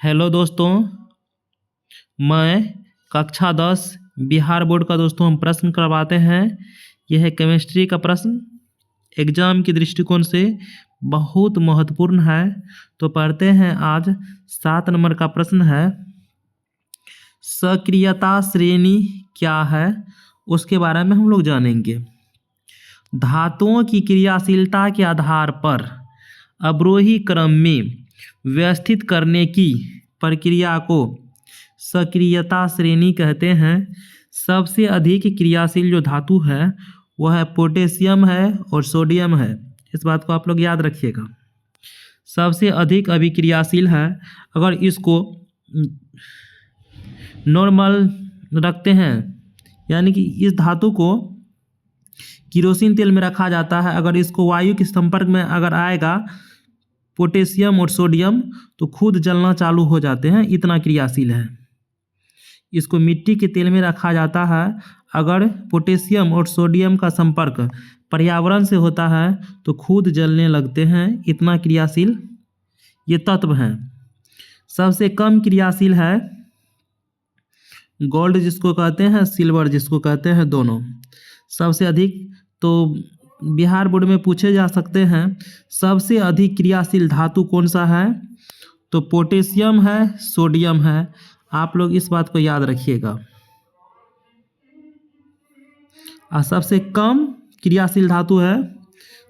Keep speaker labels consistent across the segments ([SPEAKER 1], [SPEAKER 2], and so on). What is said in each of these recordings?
[SPEAKER 1] Hello दोस्तों, मैं कक्षा 10 बिहार बोर्ड का दोस्तों हम प्रश्न करवाते हैं। यह है केमिस्ट्री का प्रश्न, एग्जाम के दृष्टिकोण से बहुत महत्वपूर्ण है। तो पढ़ते हैं। आज 7 नंबर का प्रश्न है, सक्रियता श्रेणी क्या है, उसके बारे में हम लोग जानेंगे। धातुओं की क्रियाशीलता के आधार पर अवरोही क्रम में व्यवस्थित करने की प्रक्रिया को सक्रियता श्रेणी कहते हैं। सबसे अधिक क्रियाशील जो धातु है वह है पोटेशियम है और सोडियम है। इस बात को आप लोग याद रखिएगा, सबसे अधिक अभिक्रियाशील है। अगर इसको नॉर्मल रखते हैं, यानी कि इस धातु को केरोसिन तेल में रखा जाता है, अगर इसको वायु के संपर्क में अगर आएगा पोटेशियम और सोडियम तो खुद जलना चालू हो जाते हैं, इतना क्रियाशील है। इसको मिट्टी के तेल में रखा जाता है, अगर पोटेशियम और सोडियम का संपर्क पर्यावरण से होता है तो खुद जलने लगते हैं, इतना क्रियाशील ये तत्व हैं। सबसे कम क्रियाशील है गोल्ड जिसको कहते हैं, सिल्वर जिसको कहते हैं, दोनों। सबसे अधिक तो बिहार बोर्ड में पूछे जा सकते हैं, सबसे अधिक क्रियाशील धातु कौन सा है, तो पोटेशियम है, सोडियम है। आप लोग इस बात को याद रखिएगा। और सबसे कम क्रियाशील धातु है,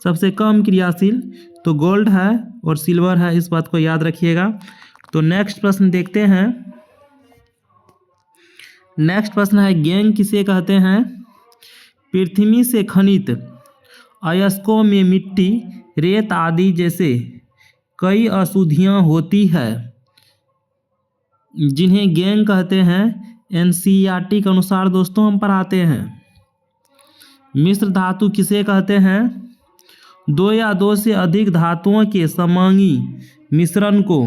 [SPEAKER 1] सबसे कम क्रियाशील तो गोल्ड है और सिल्वर है, इस बात को याद रखिएगा। तो नेक्स्ट प्रश्न देखते हैं। नेक्स्ट प्रश्न है, गैंग किसे कहते हैं। पृथ्वी से खनित अयस्कों में मिट्टी, रेत आदि जैसे कई अशुद्धियाँ होती है जिन्हें गैंग कहते हैं। एनसीईआरटी के अनुसार दोस्तों हम पढ़ाते हैं। मिश्र धातु किसे कहते हैं। 2 या 2 से अधिक धातुओं के समांगी मिश्रण को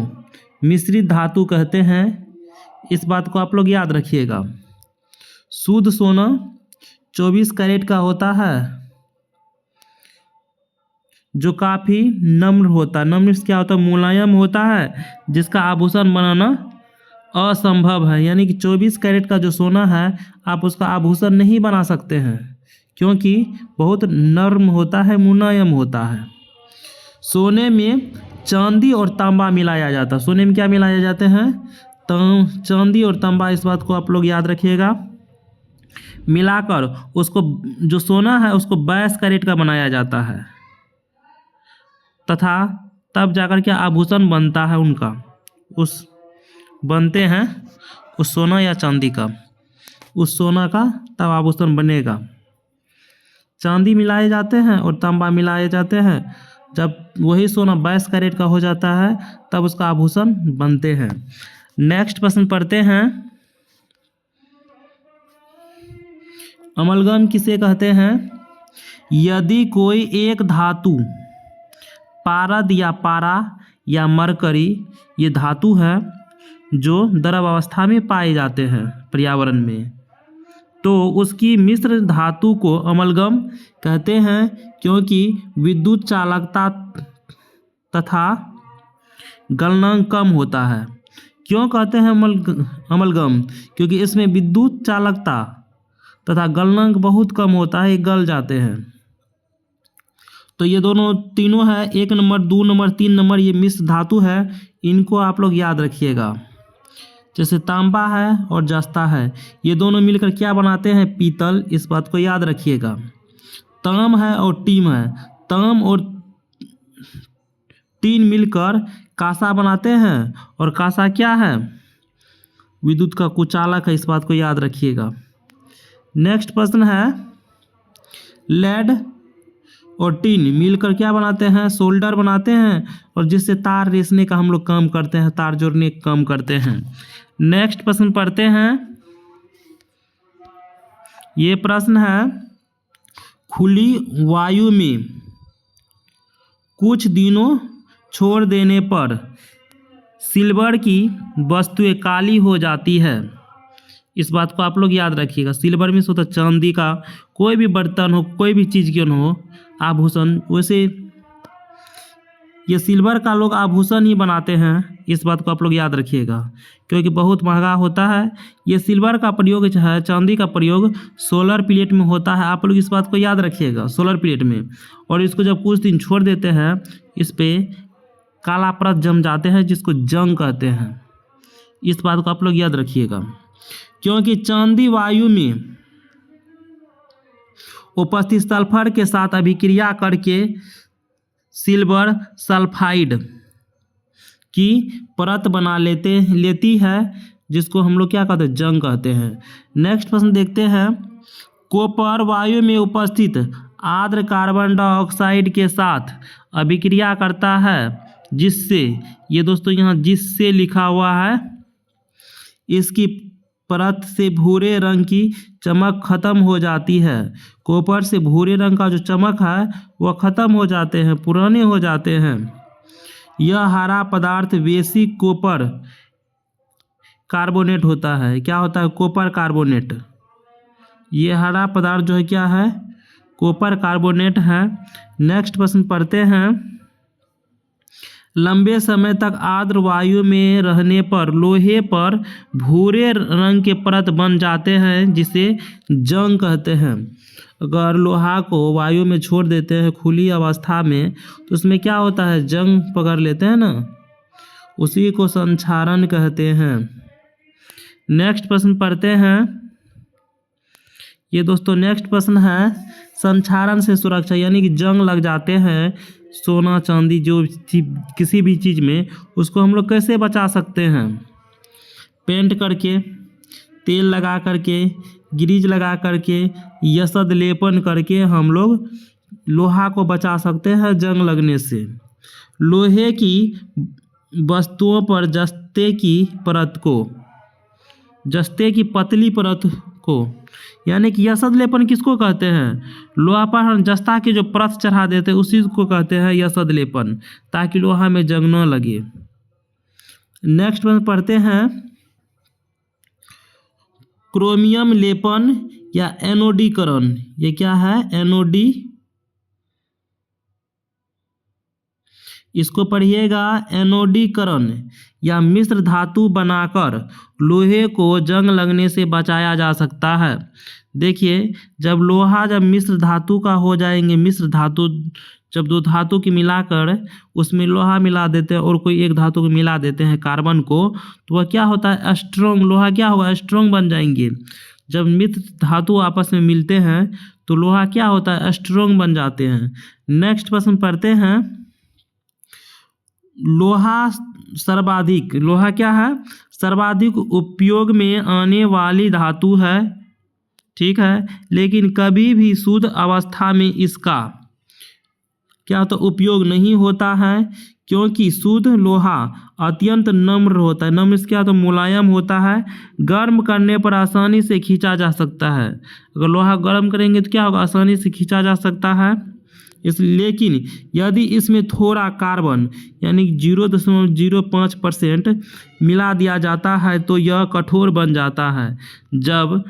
[SPEAKER 1] मिश्रित धातु कहते हैं। इस बात को आप लोग याद रखिएगा। शुद्ध सोना 24 कैरेट का होता है, जो काफ़ी नम्र होता है। नम्र क्या होता है, मुलायम होता है, जिसका आभूषण बनाना असंभव है। यानी कि 24 कैरेट का जो सोना है आप उसका आभूषण नहीं बना सकते हैं, क्योंकि बहुत नर्म होता है, मुलायम होता है। सोने में चांदी और तांबा मिलाया जाता है। सोने में क्या मिलाया जाते हैं, चांदी और तांबा। इस बात को आप लोग याद रखिएगा। मिलाकर उसको जो सोना है उसको 22 कैरेट का बनाया जाता है, तथा तब जाकर के आभूषण बनता है उनका, उस बनते हैं उस सोना या चांदी का, उस सोना का तब आभूषण बनेगा। चांदी मिलाए जाते हैं और तांबा मिलाए जाते हैं, जब वही सोना 22 कैरेट का हो जाता है तब उसका आभूषण बनते हैं। नेक्स्ट प्रश्न पढ़ते हैं। अमलगम किसे कहते हैं। यदि कोई एक धातु पारद या पारा या मरकरी, ये धातु है जो द्रव अवस्था में पाए जाते हैं पर्यावरण में, तो उसकी मिश्र धातु को अमलगम कहते हैं, क्योंकि विद्युत चालकता तथा गलनांक कम होता है। क्यों कहते हैं अमलगम, क्योंकि इसमें विद्युत चालकता तथा गलनांक बहुत कम होता है, ये गल जाते हैं। तो ये दोनों तीनों है, 1 नंबर 2 नंबर 3 नंबर, ये मिश्र धातु है, इनको आप लोग याद रखिएगा। जैसे तांबा है और जस्ता है, ये दोनों मिलकर क्या बनाते हैं, पीतल। इस बात को याद रखिएगा। ताम है और टीम है, ताम और टीन मिलकर कांसा बनाते हैं, और कांसा क्या है, विद्युत का कुचालक है। इस बात को याद रखिएगा। नेक्स्ट प्रश्न है, लेड और टीन मिलकर क्या बनाते हैं, सोल्डर बनाते हैं, और जिससे तार रेसने का हम लोग काम करते हैं, तार जोड़ने का काम करते हैं। नेक्स्ट प्रश्न पढ़ते हैं। ये प्रश्न है, खुली वायु में कुछ दिनों छोड़ देने पर सिल्वर की वस्तुएं काली हो जाती है। इस बात को आप लोग याद रखिएगा। सिल्वर में होता चांदी का कोई भी बर्तन हो, कोई भी चीज़ क्यों न हो, आभूषण, वैसे ये सिल्वर का लोग आभूषण ही बनाते हैं। इस बात को आप लोग याद रखिएगा, क्योंकि बहुत महंगा होता है। ये सिल्वर का प्रयोग जो है, चांदी का प्रयोग सोलर प्लेट में होता है। आप लोग इस बात को याद रखिएगा, सोलर प्लेट में। और इसको जब कुछ दिन छोड़ देते हैं, इस पर काला परत जम जाते हैं, जिसको जंग कहते हैं। इस बात को आप लोग याद रखिएगा, क्योंकि चांदी वायु में उपस्थित सल्फर के साथ अभिक्रिया करके सिल्वर सल्फाइड की परत बना लेती है, जिसको हम लोग क्या कहते हैं, जंग कहते हैं। नेक्स्ट प्रश्न देखते हैं। कॉपर वायु में उपस्थित आर्द्र कार्बन डाइऑक्साइड के साथ अभिक्रिया करता है, जिससे, ये दोस्तों यहाँ जिससे लिखा हुआ है, इसकी परत से भूरे रंग की चमक खत्म हो जाती है। कॉपर से भूरे रंग का जो चमक है वह खत्म हो जाते हैं, पुराने हो जाते हैं। यह हरा पदार्थ बेसिक कॉपर कार्बोनेट होता है। क्या होता है? Copper carbonate. ये हरा पदार्थ जो है क्या है? कॉपर कार्बोनेट है। नेक्स्ट प्रश्न पढ़ते हैं। लंबे समय तक आर्द्र वायु में रहने पर लोहे पर भूरे रंग के परत बन जाते हैं, जिसे जंग कहते हैं। अगर लोहा को वायु में छोड़ देते हैं खुली अवस्था में, तो उसमें क्या होता है? जंग पकड़ लेते हैं ना, उसी को संक्षारण कहते हैं। नेक्स्ट प्रश्न पढ़ते हैं। ये दोस्तों नेक्स्ट प्रश्न है, संक्षारण से सुरक्षा, यानी कि जंग लग जाते हैं सोना चांदी जो किसी भी चीज़ में, उसको हम लोग कैसे बचा सकते हैं? पेंट करके, तेल लगा करके, ग्रीज लगा करके, यसद लेपन करके हम लोग लोहा को बचा सकते हैं जंग लगने से। लोहे की वस्तुओं पर जस्ते की परत को, जस्ते की पतली परत को, यानी कि यसद लेपन किसको कहते हैं? लोहा पर हम जस्ता की जो परत चढ़ा देते हैं उसी को कहते हैं यसद लेपन, ताकि लोहा में जंग न लगे। नेक्स्ट में पढ़ते हैं। क्रोमियम लेपन या एनोडीकरण, ये क्या है? एनोडी, इसको पढ़िएगा, एनोडीकरण या मिश्र धातु बनाकर लोहे को जंग लगने से बचाया जा सकता है। देखिए, जब लोहा जब मिश्र धातु का हो जाएंगे, मिश्र धातु जब दो धातु की मिलाकर उसमें लोहा मिला देते हैं और कोई एक धातु को मिला देते हैं कार्बन को, तो वह क्या होता है? स्ट्रॉन्ग, लोहा क्या होगा? स्ट्रॉन्ग बन जाएंगे। जब मिश्र धातु आपस में मिलते हैं तो लोहा क्या होता है? स्ट्रॉन्ग बन जाते हैं। नेक्स्ट प्रश्न पढ़ते हैं। लोहा सर्वाधिक, लोहा क्या है? सर्वाधिक उपयोग में आने वाली धातु है, ठीक है, लेकिन कभी भी शुद्ध अवस्था में इसका क्या होता? उपयोग नहीं होता है, क्योंकि शुद्ध लोहा अत्यंत नम्र होता है। नम्र से क्या होता है? मुलायम होता है। गर्म करने पर आसानी से खींचा जा सकता है। अगर लोहा गर्म करेंगे तो क्या होगा? आसानी से खींचा जा सकता है। लेकिन यदि इसमें थोड़ा कार्बन यानी 0.05% मिला दिया जाता है तो यह कठोर बन जाता है। जब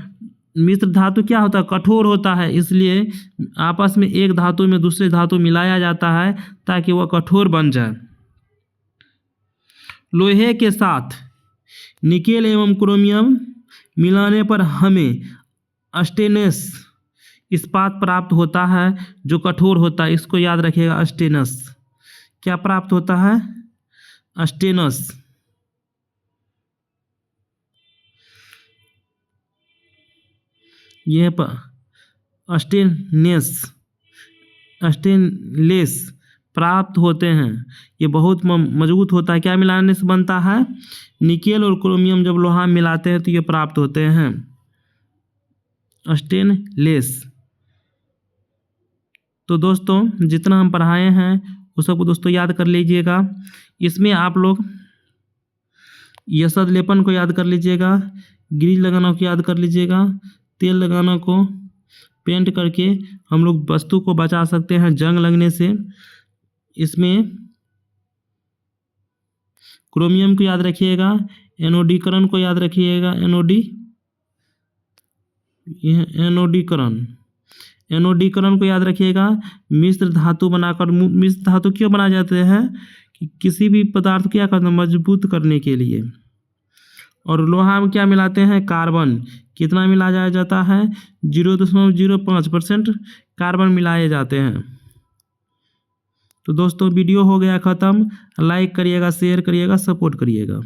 [SPEAKER 1] मिश्र धातु क्या होता है? कठोर होता है, इसलिए आपस में एक धातु में दूसरे धातु मिलाया जाता है ताकि वह कठोर बन जाए। लोहे के साथ निकेल एवं क्रोमियम मिलाने पर हमें स्टेनलेस इस्पात प्राप्त होता है जो कठोर होता है। इसको याद रखिएगा, स्टेनस। क्या प्राप्त होता है? स्टेनस। यह स्टेनलेस प्राप्त होते हैं। ये बहुत मजबूत होता है। क्या मिलाने से बनता है? निकेल और क्रोमियम जब लोहा मिलाते हैं तो ये प्राप्त होते हैं स्टेनलेस। तो दोस्तों जितना हम पढ़ाए हैं उस सबको दोस्तों याद कर लीजिएगा। इसमें आप लोग यसद लेपन को याद कर लीजिएगा, ग्रीज लगाना को याद कर लीजिएगा, तेल लगाना को, पेंट करके हम लोग वस्तु को बचा सकते हैं जंग लगने से। इसमें क्रोमियम को याद रखिएगा, एनोडीकरण को याद रखिएगा, एनोडीकरण को याद रखिएगा। मिश्र धातु बनाकर, मिश्र धातु क्यों बनाए जाते हैं? किसी भी पदार्थ को क्या करना, मजबूत करने के लिए। और लोहा में क्या मिलाते हैं, कार्बन। कितना मिलाया जाता है, 0.05% कार्बन मिलाए जाते हैं। तो दोस्तों वीडियो हो गया ख़त्म। लाइक करिएगा, शेयर करिएगा, सपोर्ट करिएगा।